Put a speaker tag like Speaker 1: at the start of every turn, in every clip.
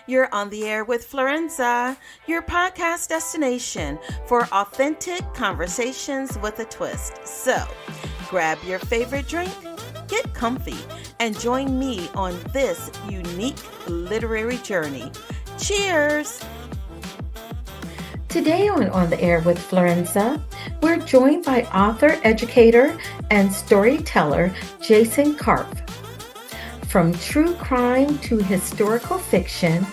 Speaker 1: You're on the air with Florenza, your podcast destination for authentic conversations with a twist. So, grab your favorite drink, get comfy, and join me on this unique literary journey. Cheers! Today on the Air with Florenza, we're joined by author, educator, and storyteller Jason Karpf. From true crime to historical fiction,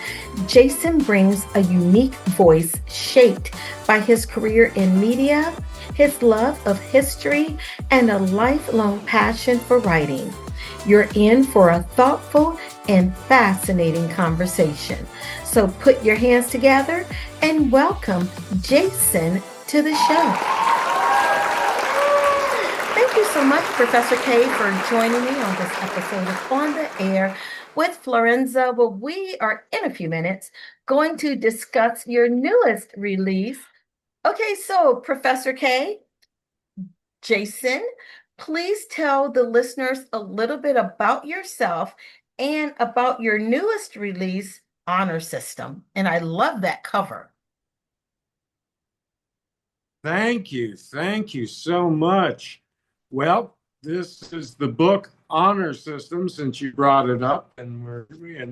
Speaker 1: Jason brings a unique voice shaped by his career in media, his love of history, and a lifelong passion for writing. You're in for a thoughtful and fascinating conversation. So put your hands together and welcome Jason to the show. Thank you so much, Professor K, for joining me on this episode of On the Air with Florenza. Well, we are in a few minutes going to discuss your newest release. Okay, so Professor K, Jason, please tell the listeners a little bit about yourself and about your newest release, Honor System. And I love that cover.
Speaker 2: Thank you. Thank you so much. Well, this is the book Honor System, since you brought it up, and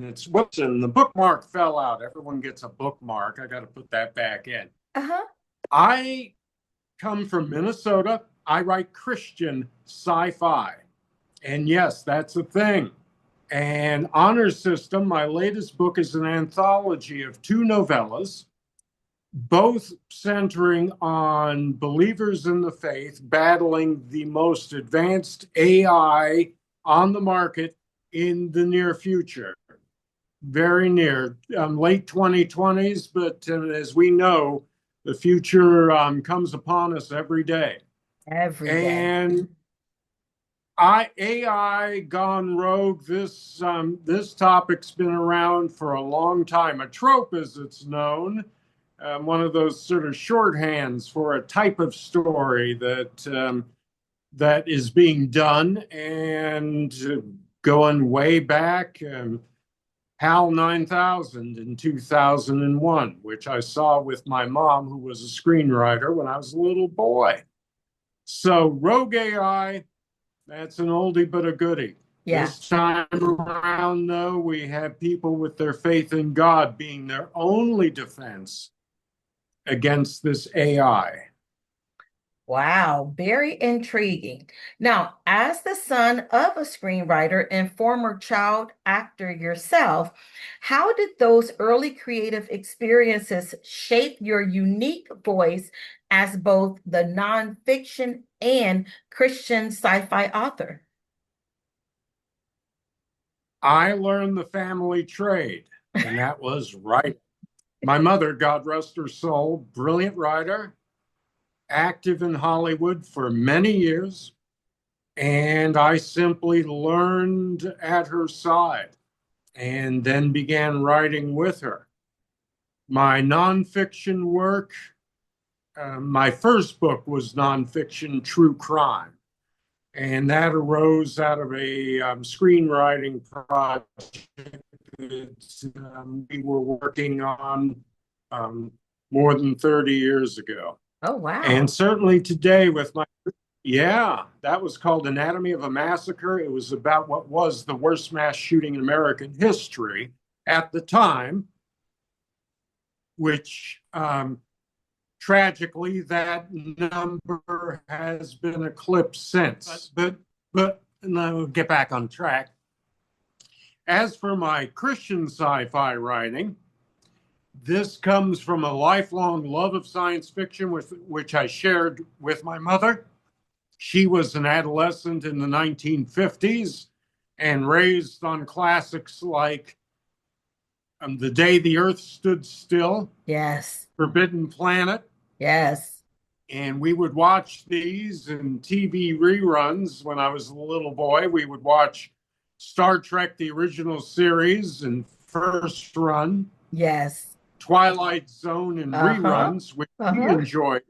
Speaker 2: it's whoops, and the bookmark fell out. Everyone gets a bookmark. I got to put that back in. I come from Minnesota. I write Christian sci-fi. And yes, that's a thing. And Honor System, my latest book, is an anthology of two novellas, both centering on believers in the faith battling the most advanced AI on the market in the near future. Very near, late 2020s, but as we know, the future comes upon us every day.
Speaker 1: Every day.
Speaker 2: And AI gone rogue. This topic's been around for a long time. A trope, as it's known, one of those sort of shorthands for a type of story that is being done, and going way back. HAL 9000 in 2001, which I saw with my mom, who was a screenwriter when I was a little boy. So rogue AI, that's an oldie but a goodie.
Speaker 1: Yeah.
Speaker 2: This time around, though, we have people with their faith in God being their only defense against this AI.
Speaker 1: Wow, very intriguing. Now, as the son of a screenwriter and former child actor yourself, how did those early creative experiences shape your unique voice as both the nonfiction and Christian sci-fi author?
Speaker 2: I learned the family trade, and that was writing. My mother, God rest her soul, brilliant writer, active in Hollywood for many years, and I simply learned at her side and then began writing with her. My nonfiction work, my first book was nonfiction true crime, and that arose out of a screenwriting project that we were working on more than 30 years ago.
Speaker 1: Oh, wow.
Speaker 2: And certainly today with that was called Anatomy of a Massacre. It was about what was the worst mass shooting in American history at the time, which tragically that number has been eclipsed since. But we'll get back on track. As for my Christian sci-fi writing, this comes from a lifelong love of science fiction, which I shared with my mother. She was an adolescent in the 1950s and raised on classics like The Day the Earth Stood Still.
Speaker 1: Yes.
Speaker 2: Forbidden Planet.
Speaker 1: Yes.
Speaker 2: And we would watch these in TV reruns when I was a little boy. We would watch Star Trek, the original series, and first run.
Speaker 1: Yes.
Speaker 2: Twilight Zone and reruns, which we enjoyed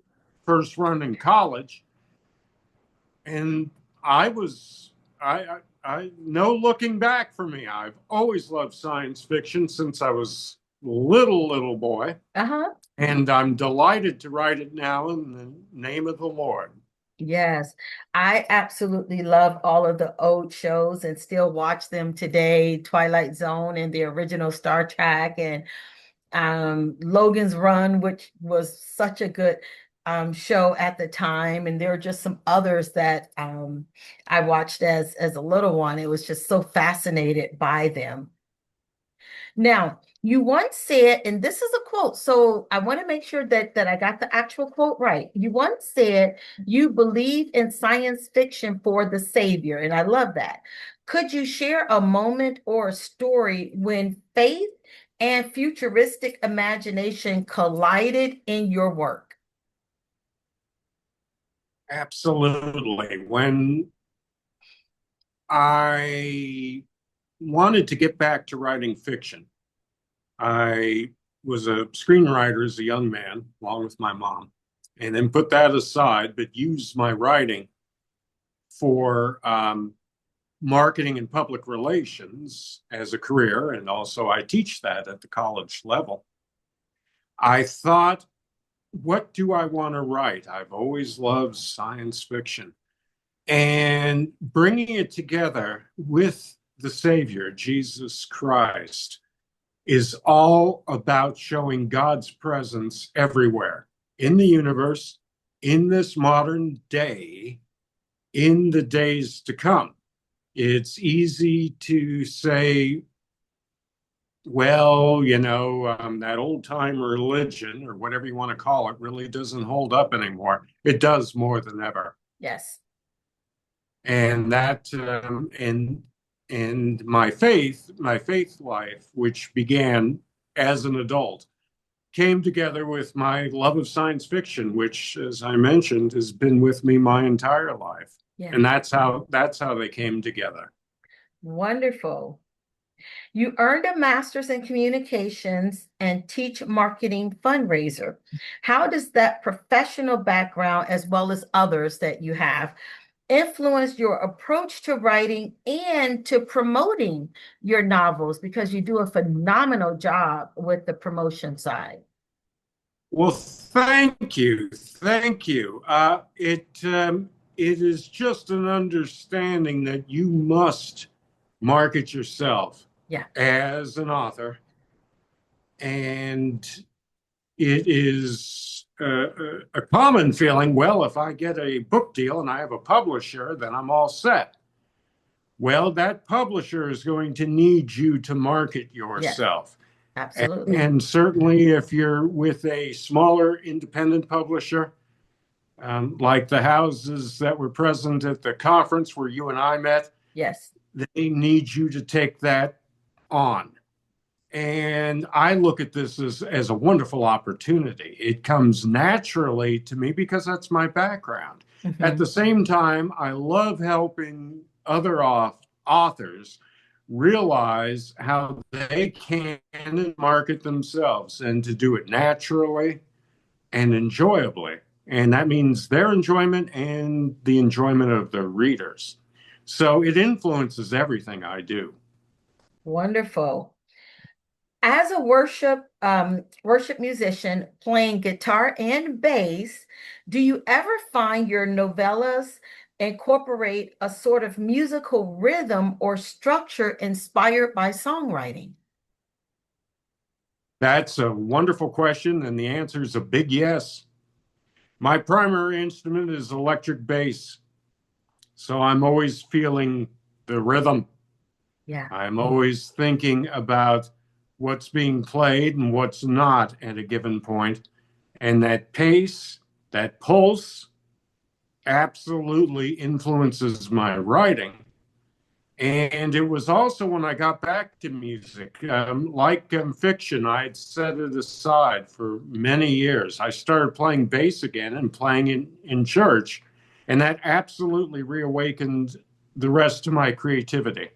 Speaker 2: first run in college. And I no looking back for me. I've always loved science fiction since I was little boy,
Speaker 1: Uh-huh.
Speaker 2: and I'm delighted to write it now in the name of the Lord.
Speaker 1: Yes, I absolutely love all of the old shows and still watch them today. Twilight Zone and the original Star Trek and Logan's Run, which was such a good show at the time. And there are just some others that I watched as a little one. It was just so fascinated by them. Now, you once said, and this is a quote, so I want to make sure that I got the actual quote right. You once said you believe in science fiction for the savior, and I love that. Could you share a moment or a story when faith and futuristic imagination collided in your work?
Speaker 2: Absolutely. When I wanted to get back to writing fiction, I was a screenwriter as a young man, along with my mom, and then put that aside, but used my writing for marketing and public relations as a career. And also, I teach that at the college level. I thought, what do I want to write? I've always loved science fiction. And bringing it together with the Savior, Jesus Christ, is all about showing God's presence everywhere in the universe, in this modern day, in the days to come. It's easy to say, well, that old time religion or whatever you want to call it really doesn't hold up anymore. It does more than ever.
Speaker 1: Yes.
Speaker 2: And and my faith life, which began as an adult, came together with my love of science fiction, which, as I mentioned, has been with me my entire life.
Speaker 1: Yeah.
Speaker 2: And that's how they came together.
Speaker 1: Wonderful. You earned a master's in communications and teach marketing fundraiser. How does that professional background, as well as others that you have, influence your approach to writing and to promoting your novels? Because you do a phenomenal job with the promotion side.
Speaker 2: Well, thank you, thank you. It is just an understanding that you must market yourself
Speaker 1: Yeah.
Speaker 2: as an author, and it is a common feeling. Well, if I get a book deal and I have a publisher, then I'm all set. Well, that publisher is going to need you to market
Speaker 1: Yes,
Speaker 2: yourself.
Speaker 1: absolutely.
Speaker 2: And certainly, if you're with a smaller independent publisher, like the houses that were present at the conference where you and I met,
Speaker 1: Yes.
Speaker 2: they need you to take that on. And I look at this as a wonderful opportunity. It comes naturally to me because that's my background. At
Speaker 1: Mhm.
Speaker 2: the same time, I love helping other authors realize how they can market themselves and to do it naturally and enjoyably. And that means their enjoyment and the enjoyment of the readers. So it influences everything I do.
Speaker 1: Wonderful. As a worship musician playing guitar and bass, do you ever find your novellas incorporate a sort of musical rhythm or structure inspired by songwriting?
Speaker 2: That's a wonderful question, and the answer is a big yes. My primary instrument is electric bass, so I'm always feeling the rhythm.
Speaker 1: Yeah.
Speaker 2: I'm always thinking about what's being played and what's not at a given point. And that pace, that pulse, absolutely influences my writing. And it was also when I got back to music, like fiction, I'd set it aside for many years. I started playing bass again and playing in church, and that absolutely reawakened the rest of my creativity.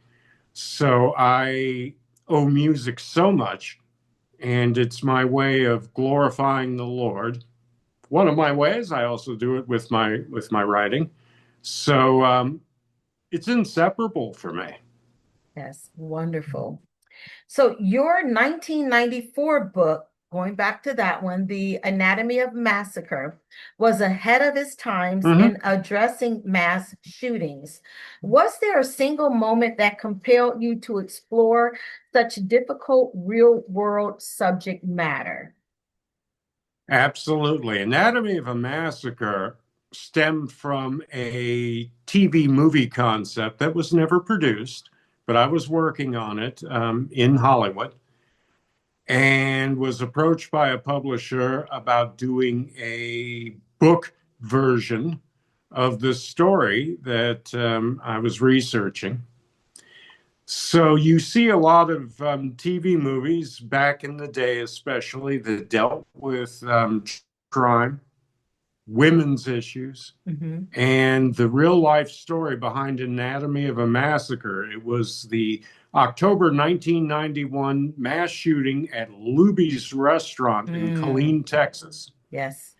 Speaker 2: So I owe music so much, and it's my way of glorifying the Lord. One of my ways. I also do it with my writing. So it's inseparable for me.
Speaker 1: Yes, wonderful. So your 1994 book, going back to that one, The Anatomy of Massacre, was ahead of its times
Speaker 2: Hmm.
Speaker 1: in addressing mass shootings. Was there a single moment that compelled you to explore such difficult real-world subject matter?
Speaker 2: Absolutely. Anatomy of a Massacre stemmed from a TV movie concept that was never produced, but I was working on it in Hollywood and was approached by a publisher about doing a book version of the story that I was researching. So you see a lot of TV movies back in the day, especially that dealt with crime, women's issues,
Speaker 1: Mhm.
Speaker 2: and the real life story behind Anatomy of a Massacre. It was the October 1991 mass shooting at Luby's restaurant in
Speaker 1: Mm,
Speaker 2: Killeen, Texas.
Speaker 1: yes.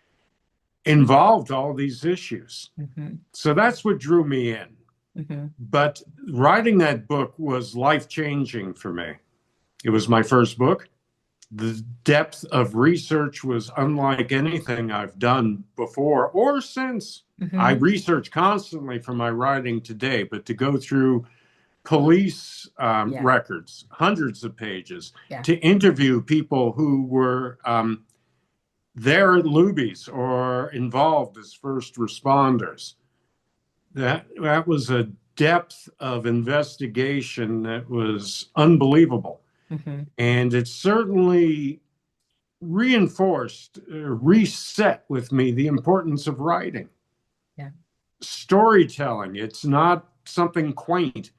Speaker 2: Involved all these issues.
Speaker 1: Mhm.
Speaker 2: So that's what drew me in.
Speaker 1: Mhm.
Speaker 2: But writing that book was life changing for me. It was my first book. The depth of research was unlike anything I've done before or since. I
Speaker 1: Mhm.
Speaker 2: research constantly for my writing today, but to go through police
Speaker 1: Yeah.
Speaker 2: records, hundreds of pages,
Speaker 1: Yeah.
Speaker 2: to interview people who were there at Luby's or involved as first responders, that was a depth of investigation that was unbelievable.
Speaker 1: Mhm.
Speaker 2: And it certainly reinforced, reset with me the importance of writing,
Speaker 1: Yeah.
Speaker 2: storytelling. It's not something quaint,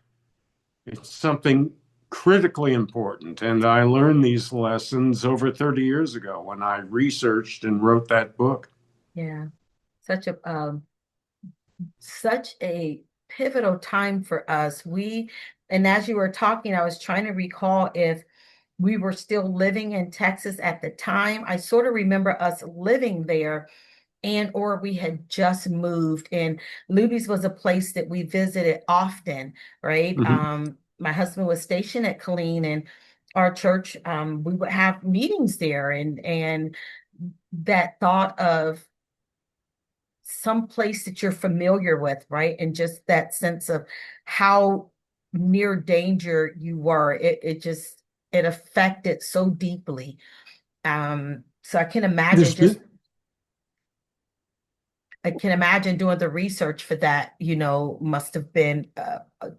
Speaker 2: it's something critically important. And I learned these lessons over 30 years ago when I researched and wrote that book.
Speaker 1: Yeah. Such a such a pivotal time for us. And as you were talking, I was trying to recall if we were still living in Texas at the time. I sort of remember us living there and or we had just moved, and Luby's was a place that we visited often, right?
Speaker 2: Mhm.
Speaker 1: My husband was stationed at Killeen, and our church, we would have meetings there, and that thought of some place that you're familiar with, right? And just that sense of how near danger you were. It just it affected so deeply. So
Speaker 2: There's been,
Speaker 1: I can imagine doing the research for that, must have been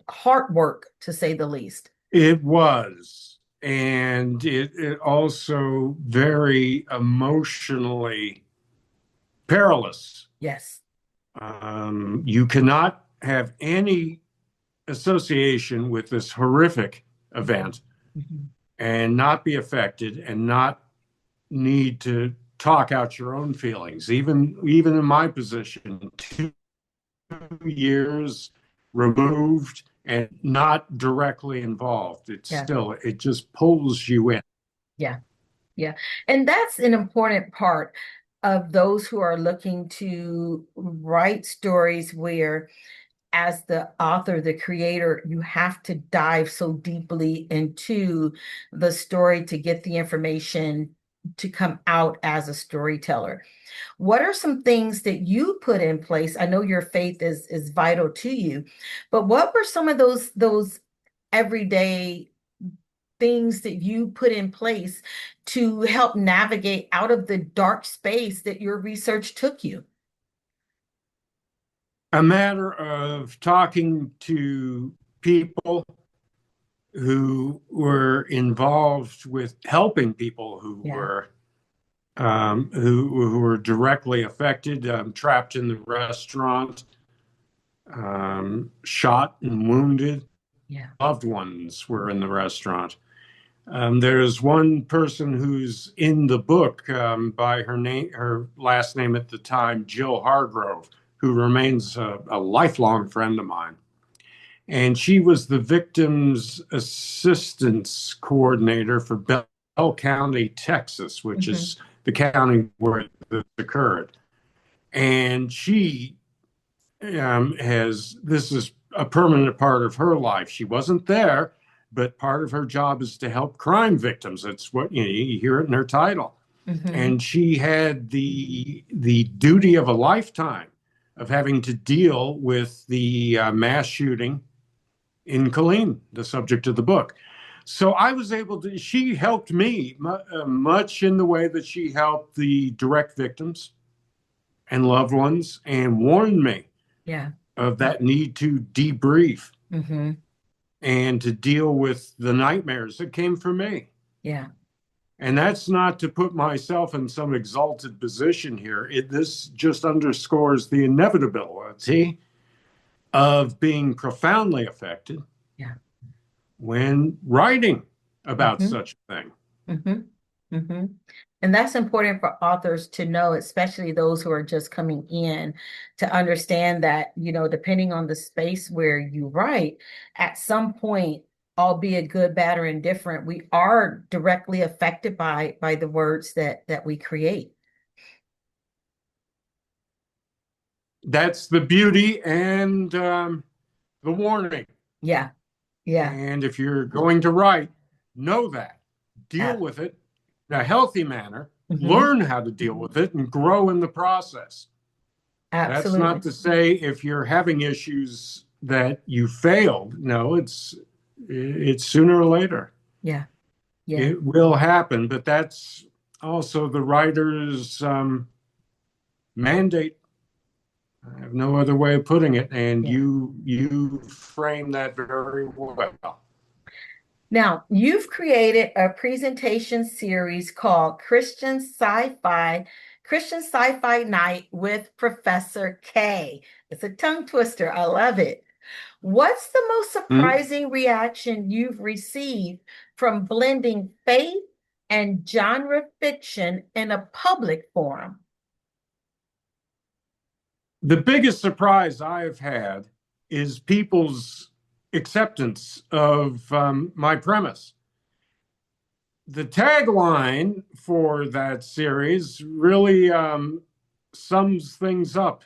Speaker 1: hard work to say the least.
Speaker 2: it was, and it also very emotionally perilous.
Speaker 1: Yes.
Speaker 2: You cannot have any association with this horrific
Speaker 1: Mhm.
Speaker 2: event
Speaker 1: Mhm.
Speaker 2: and not be affected and not need to talk out your own feelings. Even in my position, 2 years removed and not directly involved,
Speaker 1: Yeah.
Speaker 2: it just pulls you in.
Speaker 1: Yeah. Yeah. And that's an important part of those who are looking to write stories where, as the author, the creator, you have to dive so deeply into the story to get the information to come out as a storyteller. What are some things that you put in place? I know your faith is vital to you, but what were some of those everyday things that you put in place to help navigate out of the dark space that your research took you?
Speaker 2: A matter of talking to people who were involved with helping people
Speaker 1: Yeah.
Speaker 2: who were directly affected, trapped in the restaurant, shot and wounded.
Speaker 1: Yeah.
Speaker 2: Loved ones were in the restaurant. There's one person who's in the book by her last name at the time, Jill Hargrove, who remains a lifelong friend of mine. And she was the victim's assistance coordinator for Bell County, Texas, which
Speaker 1: Hmm.
Speaker 2: is the county where this occurred. And she this is a permanent part of her life. She wasn't there, but part of her job is to help crime victims. That's what you hear it in her title.
Speaker 1: Mm-hmm.
Speaker 2: And she had the duty of a lifetime of having to deal with the mass shooting in Killeen, the subject of the book. So I was able to, she helped me much in the way that she helped the direct victims and loved ones and warned me
Speaker 1: Yeah.
Speaker 2: of that need to debrief
Speaker 1: Mm-hmm.
Speaker 2: and to deal with the nightmares that came from me.
Speaker 1: Yeah.
Speaker 2: And that's not to put myself in some exalted position here. This just underscores the inevitability of being profoundly affected
Speaker 1: Yeah.
Speaker 2: when writing about
Speaker 1: Mm-hmm.
Speaker 2: such a thing.
Speaker 1: Mm-hmm. Mm-hmm. And that's important for authors to know, especially those who are just coming in, to understand that, depending on the space where you write, at some point, albeit good, bad, or indifferent, we are directly affected by the words that we create.
Speaker 2: That's the beauty and the warning.
Speaker 1: Yeah. Yeah.
Speaker 2: And if you're going to write, know that, deal
Speaker 1: Ab-
Speaker 2: with it in a healthy manner,
Speaker 1: mhm.
Speaker 2: learn how to deal with it, and grow in the process. That's not
Speaker 1: Absolutely.
Speaker 2: to say if you're having issues that you failed. No, it's sooner or later.
Speaker 1: Yeah. Yeah.
Speaker 2: It will happen, but that's also the writer's mandate. I have no other way of putting it, and
Speaker 1: Yeah.
Speaker 2: you frame that very well.
Speaker 1: Now, you've created a presentation series called Christian Sci-Fi Night with Professor K. It's a tongue twister. I love it. What's the most
Speaker 2: Mm.
Speaker 1: surprising reaction you've received from blending faith and genre fiction in a public forum?
Speaker 2: The biggest surprise I've had is people's acceptance of my premise. The tagline for that series really sums things up,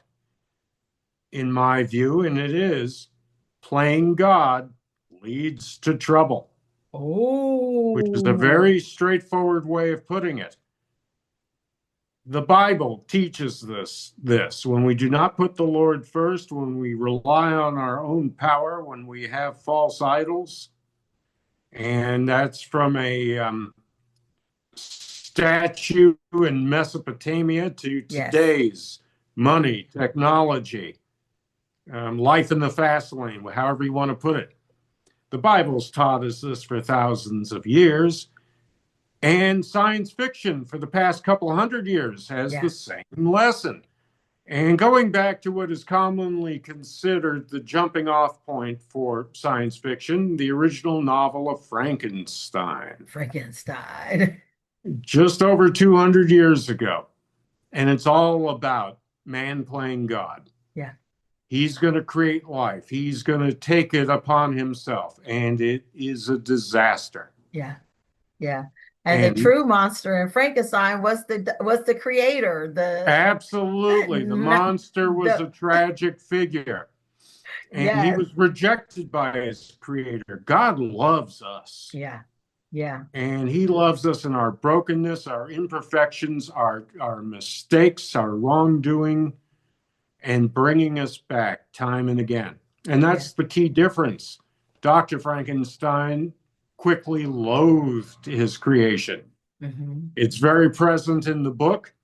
Speaker 2: in my view, and it is playing God leads to trouble, which is a
Speaker 1: Oh,
Speaker 2: very straightforward way of putting it. The Bible teaches this when we do not put the Lord first, when we rely on our own power, when we have false idols, and that's from a statue in Mesopotamia to
Speaker 1: yes.
Speaker 2: today's money, technology, life in the fast lane, however you want to put it. The Bible's taught us this for thousands of years, and science fiction for the past couple of hundred years has the
Speaker 1: Yeah.
Speaker 2: same lesson. And going back to what is commonly considered the jumping off point for science fiction, the original novel of Frankenstein,
Speaker 1: Frankenstein.
Speaker 2: just over 200 years ago. And it's all about man playing God.
Speaker 1: Yeah.
Speaker 2: He's going to create life, he's going to take it upon himself, and it is a disaster.
Speaker 1: Yeah. Yeah. And the
Speaker 2: And
Speaker 1: true monster in Frankenstein was the creator,
Speaker 2: absolutely, the
Speaker 1: not
Speaker 2: monster was
Speaker 1: the
Speaker 2: a tragic figure. And he
Speaker 1: yes.
Speaker 2: was rejected by his creator. God loves us.
Speaker 1: Yeah. Yeah.
Speaker 2: And he loves us in our brokenness, our imperfections, our mistakes, our wrongdoing, and bringing us back time and again. And
Speaker 1: Yeah.
Speaker 2: that's the key difference. Dr. Frankenstein quickly loathed his creation.
Speaker 1: Mm-hmm.
Speaker 2: It's very present in the book.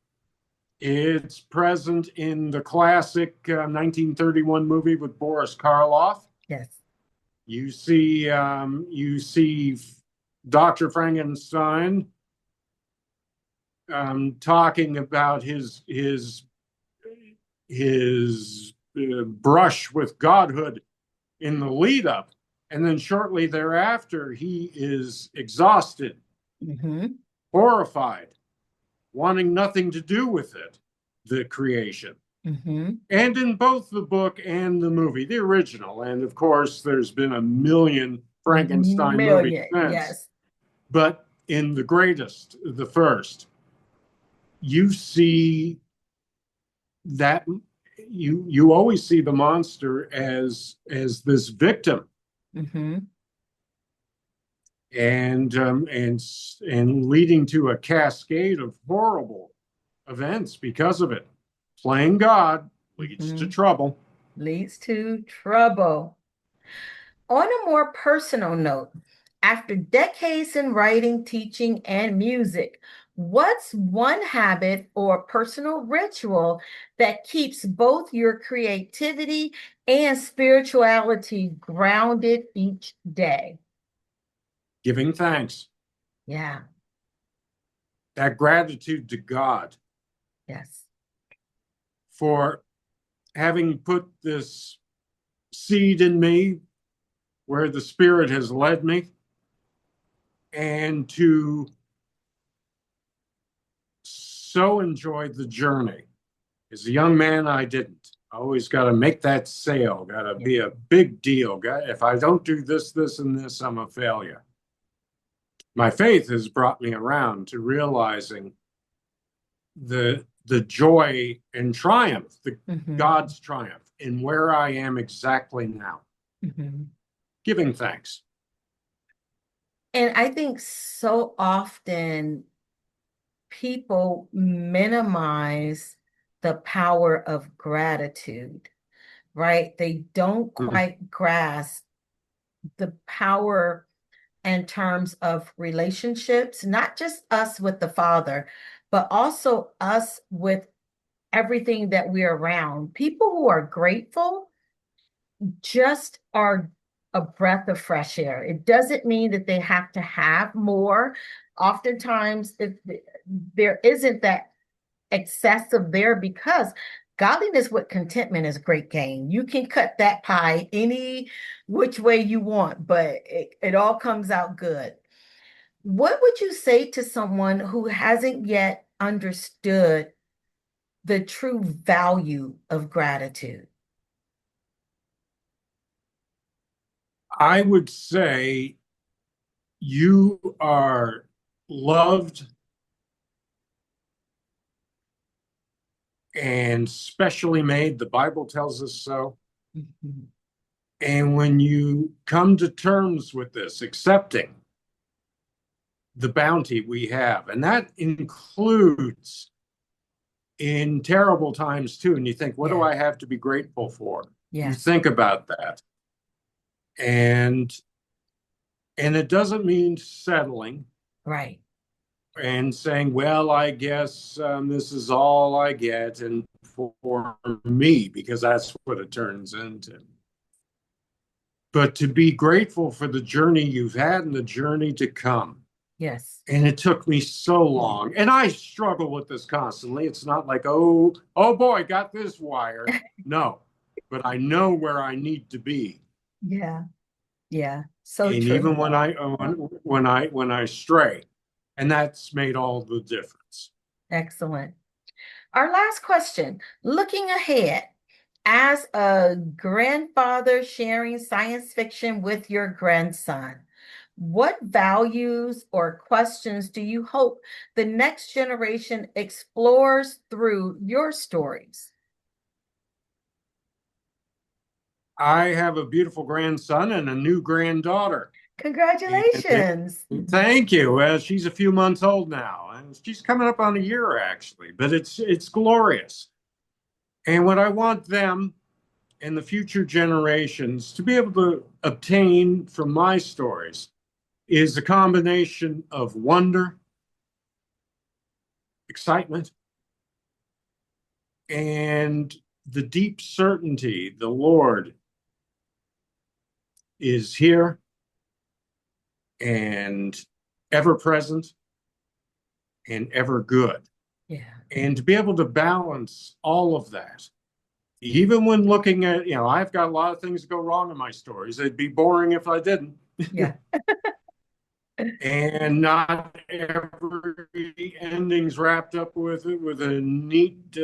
Speaker 2: It's present in the classic 1931 movie with Boris Karloff.
Speaker 1: Yes.
Speaker 2: You see Dr. Frankenstein talking about his brush with godhood in the lead up, and then shortly thereafter he is exhausted,
Speaker 1: Mm-hmm.
Speaker 2: horrified, wanting nothing to do with it, the creation.
Speaker 1: Mm-hmm.
Speaker 2: And in both the book and the movie, the original, and of course there's been a million Frankenstein movies
Speaker 1: Million.
Speaker 2: since,
Speaker 1: Yes.
Speaker 2: but in the greatest, the first, you see that you always see the monster as this victim,
Speaker 1: Mm-hmm.
Speaker 2: and leading to a cascade of horrible events because of it. Playing God leads to
Speaker 1: Mhm.
Speaker 2: trouble.
Speaker 1: Leads to trouble. On a more personal note, after decades in writing, teaching, and music, what's one habit or personal ritual that keeps both your creativity and spirituality grounded each day?
Speaker 2: Giving thanks,
Speaker 1: Yeah,
Speaker 2: that gratitude to God
Speaker 1: yes.
Speaker 2: for having put this seed in me where the Spirit has led me, and to so enjoy the journey. As a young man, I didn't. I always got to make that sale, got to
Speaker 1: Yeah.
Speaker 2: be a big deal. If I don't do this, this, and this, I'm a failure. My faith has brought me around to realizing the joy and triumph, the
Speaker 1: Mhm,
Speaker 2: God's triumph in where I am exactly now.
Speaker 1: mhm.
Speaker 2: Giving thanks.
Speaker 1: And I think so often people minimize the power of gratitude, right? They don't
Speaker 2: Mhm.
Speaker 1: quite grasp the power in terms of relationships, not just us with the Father, but also us with everything that we're around. People who are grateful just are a breath of fresh air. It doesn't mean that they have to have more. Oftentimes, there isn't that excessive there because godliness with contentment is great gain. You can cut that pie any which way you want, but it all comes out good. What would you say to someone who hasn't yet understood the true value of gratitude?
Speaker 2: I would say you are loved and specially made. The Bible tells us so.
Speaker 1: Mhm.
Speaker 2: And when you come to terms with this, accepting the bounty we have, and that includes in terrible times too, and you think, what do
Speaker 1: Yeah,
Speaker 2: I have to be grateful for? You
Speaker 1: yeah,
Speaker 2: think about that. And it doesn't mean settling
Speaker 1: right.
Speaker 2: and saying, well, I guess this is all I get, and for me, because that's what it turns into. But to be grateful for the journey you've had and the journey to come.
Speaker 1: Yes.
Speaker 2: And it took me so long. And I struggle with this constantly. It's not like, oh boy, got this wired. No, but I know where I need to be.
Speaker 1: Yeah, yeah. So
Speaker 2: And
Speaker 1: true.
Speaker 2: even when I stray, and that's made all the difference.
Speaker 1: Excellent. Our last question, looking ahead, as a grandfather sharing science fiction with your grandson, what values or questions do you hope the next generation explores through your stories?
Speaker 2: I have a beautiful grandson and a new granddaughter. And
Speaker 1: Congratulations.
Speaker 2: thank you. She's a few months old now, and she's coming up on a year actually, but it's glorious. And what I want them and the future generations to be able to obtain from my stories is a combination of wonder, excitement, and the deep certainty the Lord is here and ever present and ever good.
Speaker 1: Yeah.
Speaker 2: And to be able to balance all of that, even when looking at, I've got a lot of things that go wrong in my stories. It'd be boring if I didn't.
Speaker 1: Yeah.
Speaker 2: And not every ending's wrapped up with a neat,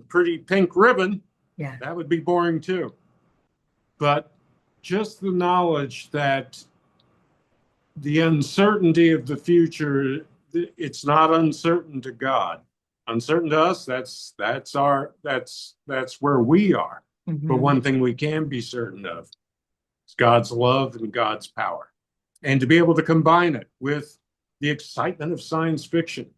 Speaker 2: pretty pink ribbon.
Speaker 1: Yeah.
Speaker 2: That would be boring too. But just the knowledge that the uncertainty of the future, it's not uncertain to God. Uncertain to us, that's where we are. But
Speaker 1: Mhm.
Speaker 2: one thing we can be certain of is God's love and God's power. and to be able to combine it with the excitement of science fiction.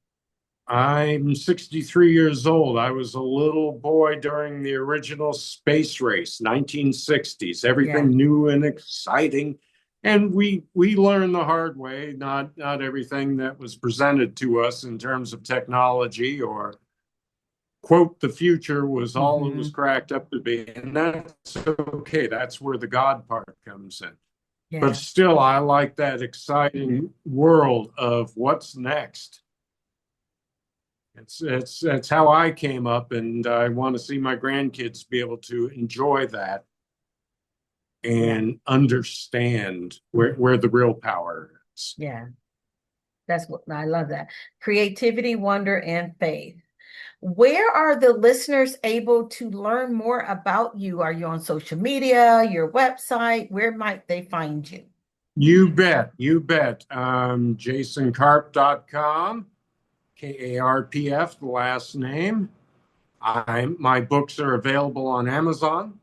Speaker 2: I'm 63 years old. I was a little boy during the original space race, 1960s,
Speaker 1: Yeah.
Speaker 2: everything new and exciting. And we learned the hard way, not everything that was presented to us in terms of technology or quote the future was all it was cracked up to be. And that's okay. That's where the God part comes in. But
Speaker 1: Yeah.
Speaker 2: still, I like that exciting world of what's next. That's how I came up, and I want to see my grandkids be able to enjoy that and understand where the real power is.
Speaker 1: Yeah. That's what I love that. Creativity, wonder, and faith. Where are the listeners able to learn more about you? Are you on social media, your website? Where might they find you?
Speaker 2: You bet, you bet. JasonKarpf.com, Karpf, the last name. My books are available on Amazon.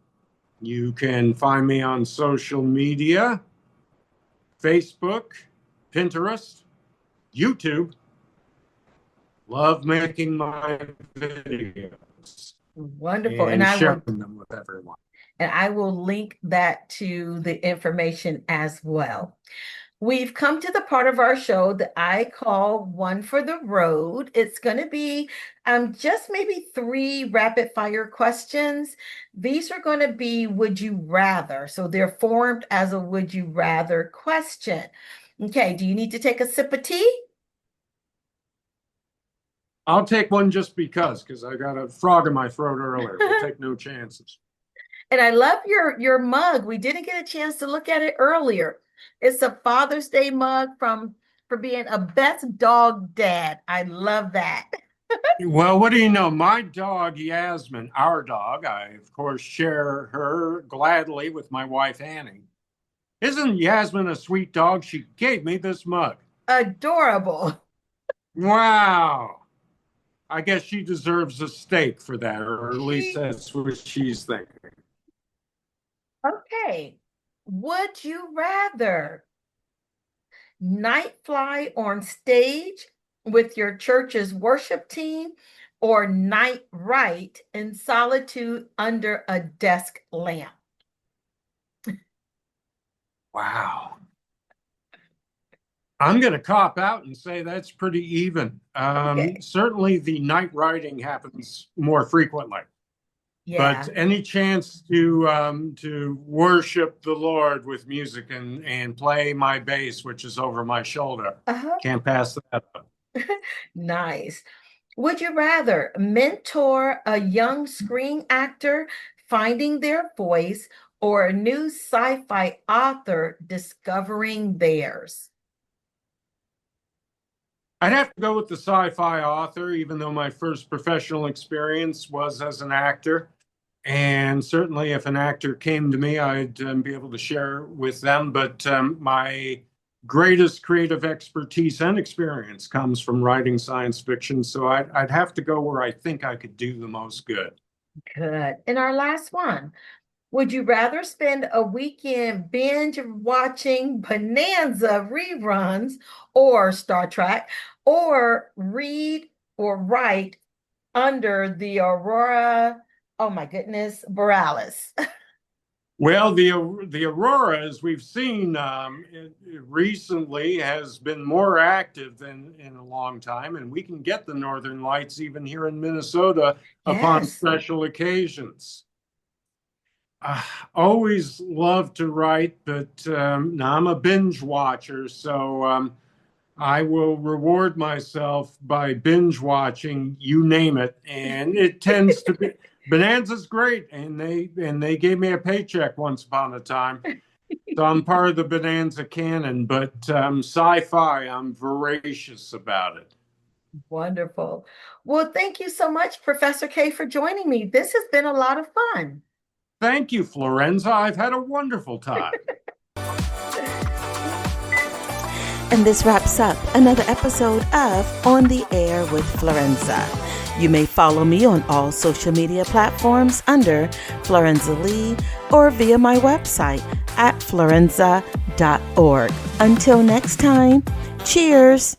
Speaker 2: You can find me on social media, Facebook, Pinterest, YouTube. Love making my videos
Speaker 1: Wonderful.
Speaker 2: and sharing them with everyone.
Speaker 1: And I will link that to the information as well. We've come to the part of our show that I call One for the Road. It's going to be just maybe 3 rapid fire questions. These are going to be would you rather. So they're formed as a would you rather question. Okay, do you need to take a sip of tea?
Speaker 2: I'll take one just because I got a frog in my throat earlier. We'll take no chances.
Speaker 1: And I love your mug. We didn't get a chance to look at it earlier. It's a Father's Day mug for being a best dog dad. I love that.
Speaker 2: Well, what do you know? My dog, Yasmin, our dog, I, of course, share her gladly with my wife, Annie. Isn't Yasmin a sweet dog? She gave me this mug.
Speaker 1: Adorable.
Speaker 2: Wow. I guess she deserves a steak for that, or at least that's what she's thinking.
Speaker 1: Okay. Would you rather night fly on stage with your church's worship team or night write in solitude under a desk lamp?
Speaker 2: Wow. I'm going to cop out and say that's pretty even.
Speaker 1: Okay.
Speaker 2: Certainly the night writing happens more frequently.
Speaker 1: Yeah.
Speaker 2: But any chance to worship the Lord with music and play my bass, which is over my shoulder, can't pass that up.
Speaker 1: Nice. Would you rather mentor a young screen actor finding their voice or a new sci-fi author discovering theirs?
Speaker 2: I'd have to go with the sci-fi author, even though my first professional experience was as an actor. And certainly if an actor came to me, I'd be able to share with them. But my greatest creative expertise and experience comes from writing science fiction. So I'd have to go where I think I could do the most good.
Speaker 1: Good. And our last one. Would you rather spend a weekend binge watching Bonanza reruns or Star Trek, or read or write under the Aurora, oh my goodness, Borealis?
Speaker 2: Well, the Aurora, as we've seen it recently, has been more active than in a long time, and we can get the Northern Lights even here in Minnesota upon special occasions. Always love to write, but I'm a binge watcher, so I will reward myself by binge watching, you name it, and it tends to be Bonanza's great, and they gave me a paycheck once upon a time, so I'm part of the Bonanza canon. But sci-fi, I'm voracious about it.
Speaker 1: Wonderful. Well, thank you so much, Professor K, for joining me. This has been a lot of fun.
Speaker 2: Thank you, Florenza. I've had a wonderful time.
Speaker 3: And this wraps up another episode of On the Air with Florenza. You may follow me on all social media platforms under Florenza Lee or via my website at florenza.com. unforgettable.org. Until next time, cheers!